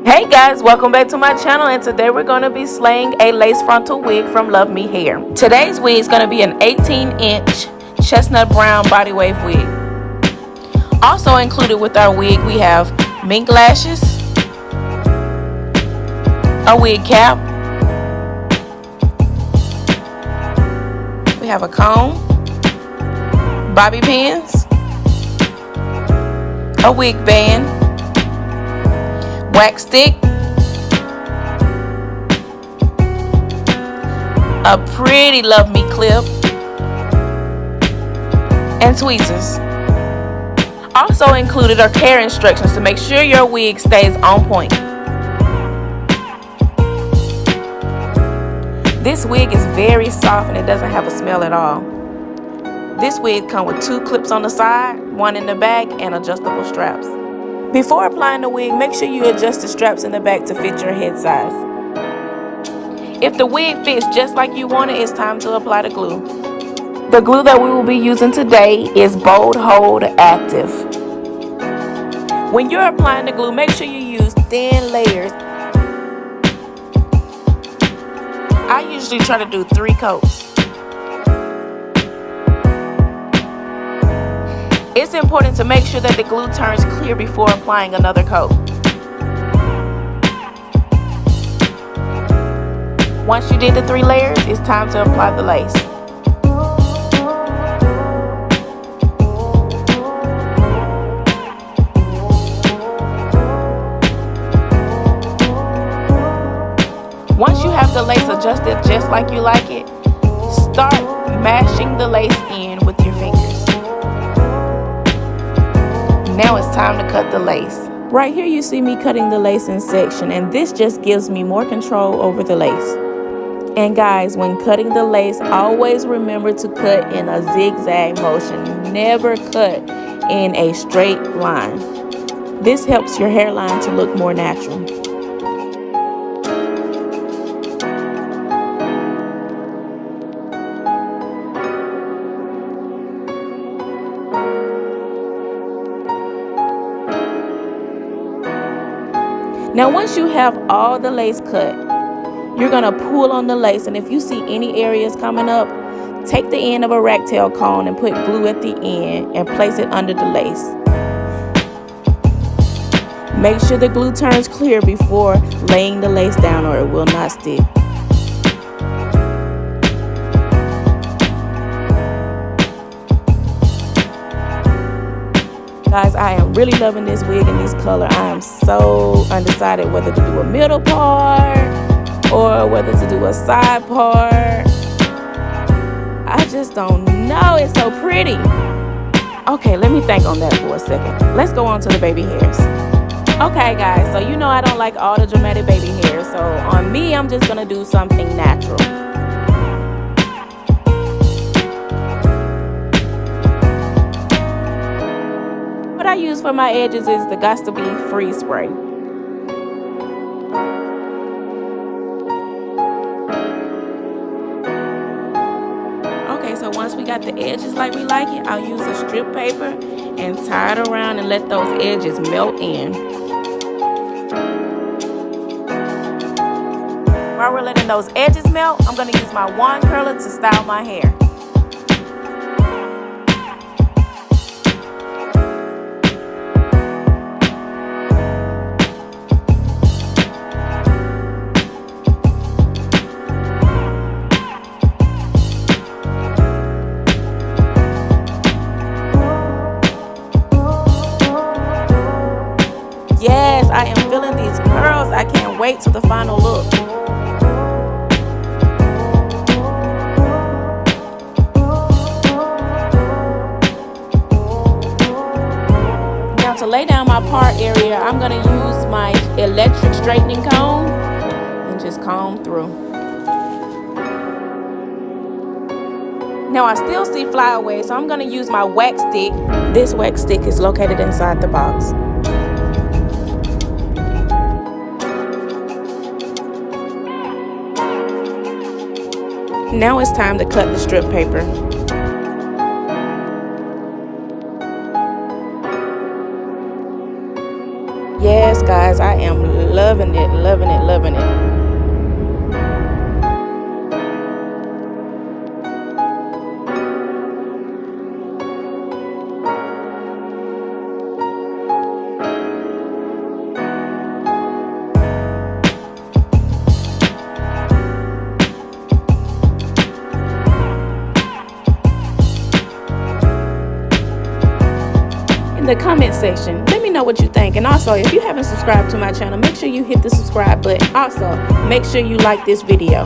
Hey guys, welcome back to my channel, and today we're going to be slaying a lace frontal wig from LuvMe Hair. Today's wig is going to be an 18-inch chestnut brown body wave wig. Also included with our wig we have mink lashes, a wig cap, we have a comb, bobby pins, a wig band, wax stick, a pretty LuvMe clip, and tweezers. Also included are care instructions to make sure your wig stays on point. This wig is very soft and it doesn't have a smell at all. This wig comes with 2 clips on the side, 1 in the back, and adjustable straps. Before applying the wig, make sure you adjust the straps in the back to fit your head size. If the wig fits just like you want it, it's time to apply the glue. The glue that we will be using today is Boldhold Active. When you're applying the glue, make sure you use thin layers. I usually try to do 3 coats. It's important to make sure that the glue turns clear before applying another coat. Once you did the 3 layers, it's time to apply the lace. Once you have the lace adjusted just like you like it, start mashing the lace in with your fingers. Now it's time to cut the lace. Right here you see me cutting the lace in section, and this just gives me more control over the lace. And guys, when cutting the lace, always remember to cut in a zigzag motion. Never cut in a straight line. This helps your hairline to look more natural. Now once you have all the lace cut, you're going to pull on the lace, and if you see any areas coming up, take the end of a rat tail cone and put glue at the end and place it under the lace. Make sure the glue turns clear before laying the lace down or it will not stick. Guys, I am really loving this wig in this color. I am so undecided whether to do a middle part or whether to do a side part. I just don't know. It's so pretty. Okay, let me think on that for a second. Let's go on to the baby hairs. Okay, guys, so you know I don't like all the dramatic baby hairs. So on me, I'm just going to do something natural. What I use for my edges is the Got to Be Freeze Spray. Okay, so once we got the edges like we like it, I'll use a strip paper and tie it around and let those edges melt in. While we're letting those edges melt, I'm going to use my wand curler to style my hair. Yes, I am feeling these curls. I can't wait till the final look. Now to lay down my part area, I'm going to use my electric straightening comb and just comb through. Now I still see flyaways, so I'm going to use my wax stick. This wax stick is located inside the box. Now it's time to cut the strip paper. Yes, guys, I am loving it, loving it, loving it. In the comment section, let me know what you think. And also, if you haven't subscribed to my channel, make sure you hit the subscribe button. Also, make sure you like this video.